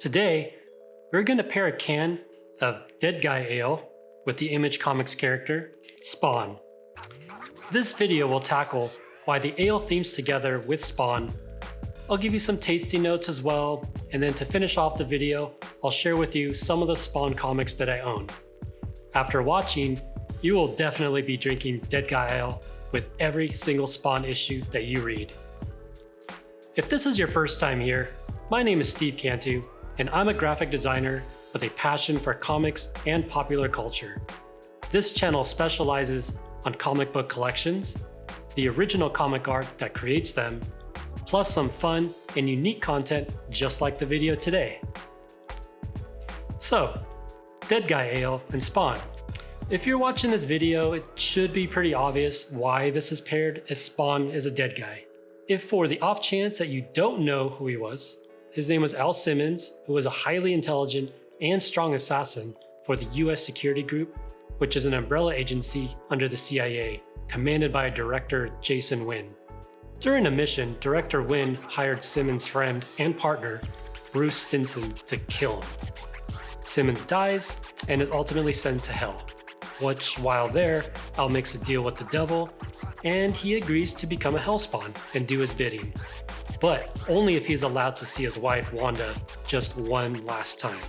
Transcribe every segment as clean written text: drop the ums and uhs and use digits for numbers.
Today, we're going to pair a can of Dead Guy Ale with the Image Comics character, Spawn. This video will tackle why the ale themes together with Spawn. I'll give you some tasty notes as well, and then to finish off the video, I'll share with you some of the Spawn comics that I own. After watching, you will definitely be drinking Dead Guy Ale with every single Spawn issue that you read. If this is your first time here, my name is Steve Cantu, and I'm a graphic designer with a passion for comics and popular culture. This channel specializes on comic book collections, the original comic art that creates them, plus some fun and unique content just like the video today. So, Dead Guy Ale and Spawn. If you're watching this video, it should be pretty obvious why this is paired, as Spawn is a dead guy. If for the off chance that you don't know who he was, his name was Al Simmons, who was a highly intelligent and strong assassin for the US Security Group, which is an umbrella agency under the CIA, commanded by Director Jason Wynn. During a mission, Director Wynn hired Simmons' friend and partner, Bruce Stinson, to kill him. Simmons dies and is ultimately sent to hell, which, while there, Al makes a deal with the devil, and he agrees to become a Hellspawn and do his bidding, but only if he's allowed to see his wife, Wanda, just one last time.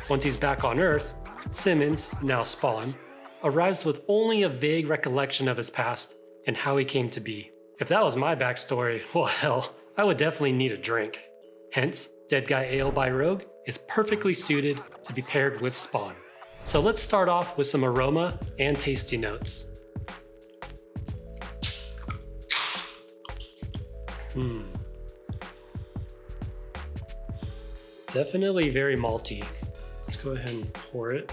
Once he's back on Earth, Simmons, now Spawn, arrives with only a vague recollection of his past and how he came to be. If that was my backstory, well hell, I would definitely need a drink. Hence, Dead Guy Ale by Rogue is perfectly suited to be paired with Spawn. So let's start off with some aroma and tasty notes. Definitely very malty. Let's go ahead and pour it.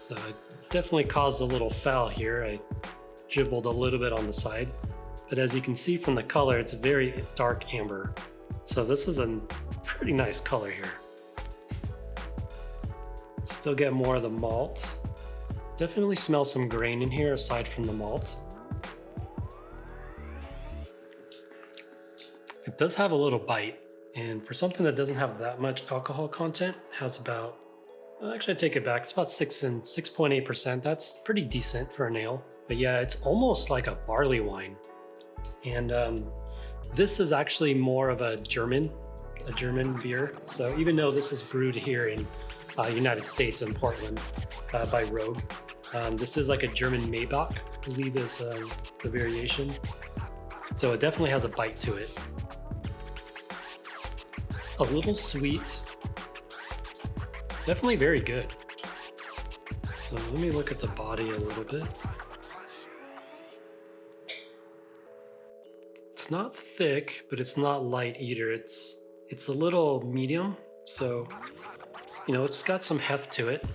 So it definitely caused a little foul here. I dribbled a little bit on the side, but as you can see from the color, it's a very dark amber. So this is a pretty nice color here. Still get more of the malt. Definitely smell some grain in here aside from the malt. It does have a little bite, and for something that doesn't have that much alcohol content, it has about, actually I take it back, it's about 6.8%. That's pretty decent for an ale. But yeah, it's almost like a barley wine. And this is actually more of a German beer. So even though this is brewed here in United States in Portland by Rogue, this is like a German Maybach, I believe is the variation. So it definitely has a bite to it. A little sweet, definitely very good. So let me look at the body a little bit. It's not thick, but it's not light either. It's a little medium, so you know, it's got some heft to it.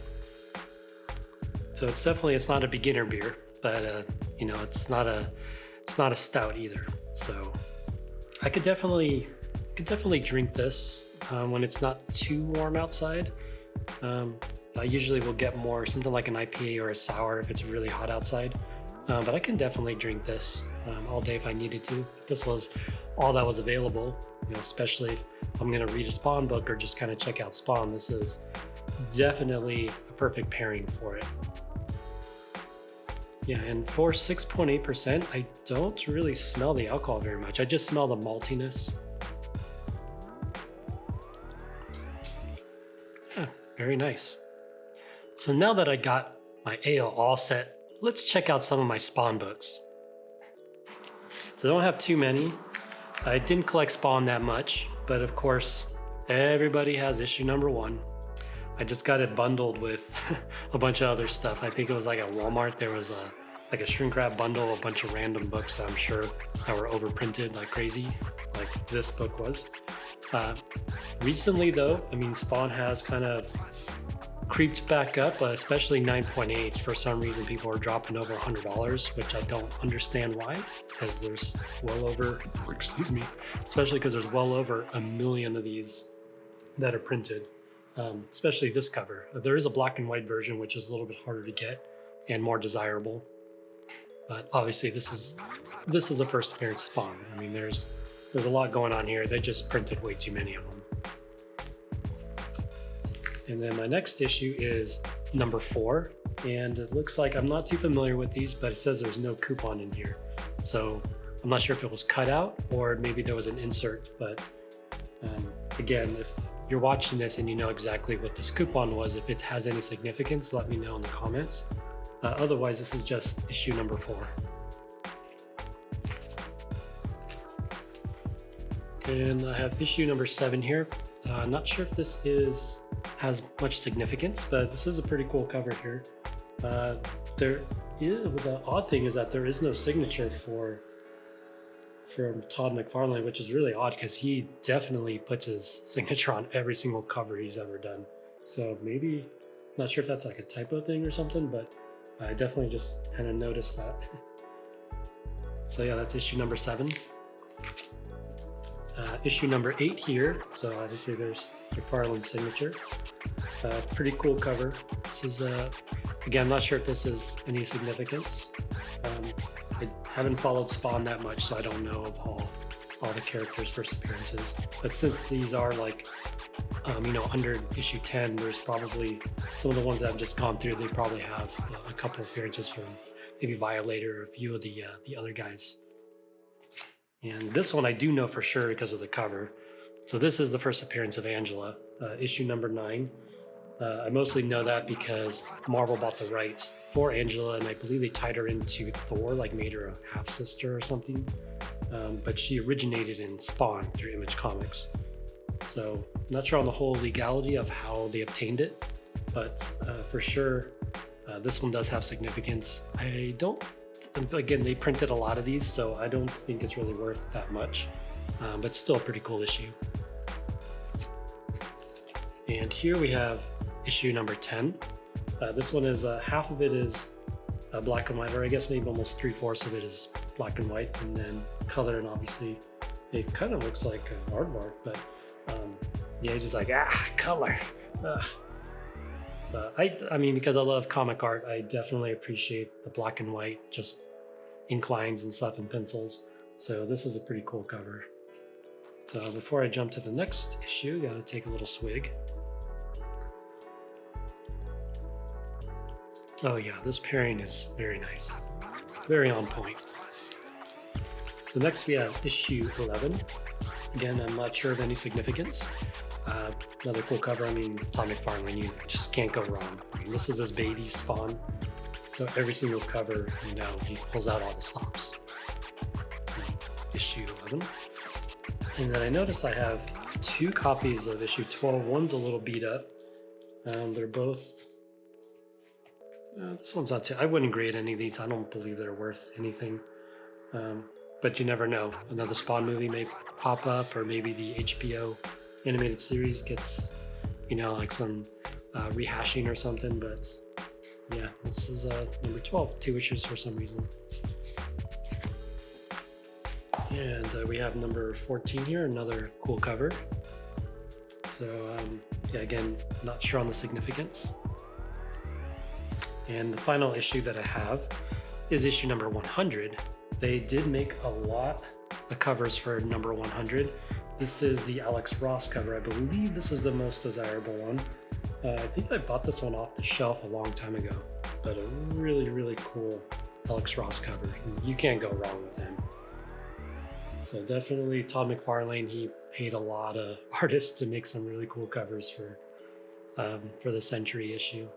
So it's not a beginner beer, but you know, it's not a stout either. So I could definitely drink this when it's not too warm outside. I usually will get more something like an IPA or a sour if it's really hot outside. But I can definitely drink this all day if I needed to. If this was all that was available, you know, especially if I'm gonna read a Spawn book or just kind of check out Spawn, this is definitely a perfect pairing for it. Yeah, and for 6.8%, I don't really smell the alcohol very much. I just smell the maltiness. Yeah, very nice. So now that I got my ale all set, let's check out some of my Spawn books. So I don't have too many. I didn't collect Spawn that much, but of course, everybody has issue number 1. I just got it bundled with a bunch of other stuff. I think it was like at Walmart, there was like a shrink wrap bundle, a bunch of random books that I'm sure that were overprinted like crazy, like this book was. Recently though, I mean, Spawn has kind of creeped back up, especially 9.8s. For some reason, people are dropping over $100, which I don't understand why, because there's well over, especially because there's well over 1 million of these that are printed, especially this cover. There is a black and white version, which is a little bit harder to get and more desirable. But obviously this is the first appearance of Spawn. I mean, there's a lot going on here. They just printed way too many of them. And then my next issue is number 4, and it looks like, I'm not too familiar with these, but it says there's no coupon in here. So I'm not sure if it was cut out or maybe there was an insert, but again, if you're watching this and you know exactly what this coupon was, if it has any significance, let me know in the comments. Otherwise, this is just issue number 4. And I have issue number 7 here. Not sure if this has much significance, but this is a pretty cool cover here. The odd thing is that there is no signature from Todd McFarlane, which is really odd because he definitely puts his signature on every single cover he's ever done. So maybe, not sure if that's like a typo thing or something, but I definitely just kind of noticed that. So yeah, that's issue number 7. Issue number 8 here. So obviously there's McFarlane's signature. Pretty cool cover. This is, again, not sure if this is any significance. I haven't followed Spawn that much, so I don't know of all the characters' first appearances. But since these are like, under issue 10, there's probably some of the ones that I've just gone through. They probably have a couple appearances from maybe Violator or a few of the other guys. And this one I do know for sure because of the cover. So this is the first appearance of Angela, issue number 9. I mostly know that because Marvel bought the rights for Angela, and I believe they tied her into Thor, like made her a half sister or something. But she originated in Spawn through Image Comics. So I'm not sure on the whole legality of how they obtained it, but for sure this one does have significance. Again, they printed a lot of these, so I don't think it's really worth that much, but still a pretty cool issue. And here we have issue number 10. This one is half of it is black and white, or I guess maybe almost 3/4 of it is black and white, and then color, and obviously it kind of looks like aardvark, but yeah, it's just like, color. I mean, because I love comic art, I definitely appreciate the black and white, just ink lines and stuff and pencils. So this is a pretty cool cover. So before I jump to the next issue, gotta take a little swig. Oh yeah, this pairing is very nice. Very on point. So next we have issue 11. Again, I'm not sure of any significance. Another cool cover. I mean, Todd McFarlane, you just can't go wrong. I mean, this is his baby, Spawn. So every single cover, he pulls out all the stops. Issue 11. And then I notice I have 2 copies of issue 12. One's a little beat up. They're both... this one's not too... I wouldn't grade any of these. I don't believe they're worth anything. But you never know. Another Spawn movie may pop up, or maybe the HBO animated series gets, like some rehashing or something. But yeah, this is number 12, 2 issues for some reason. And we have number 14 here, another cool cover. So yeah, again, not sure on the significance. And the final issue that I have is issue number 100. They did make a lot of covers for number 100. This is the Alex Ross cover. I believe this is the most desirable one. I think I bought this one off the shelf a long time ago, but a really, really cool Alex Ross cover. You can't go wrong with him. So definitely Todd McFarlane, he paid a lot of artists to make some really cool covers for the Century issue.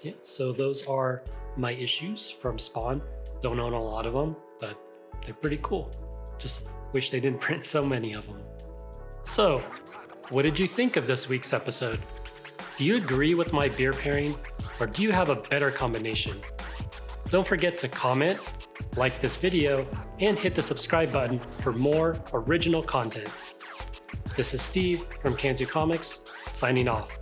Yeah, so those are my issues from Spawn. Don't own a lot of them, but they're pretty cool. Just wish they didn't print so many of them. So, what did you think of this week's episode? Do you agree with my beer pairing, or do you have a better combination? Don't forget to comment, like this video, and hit the subscribe button for more original content. This is Steve from Cantu Comics, signing off.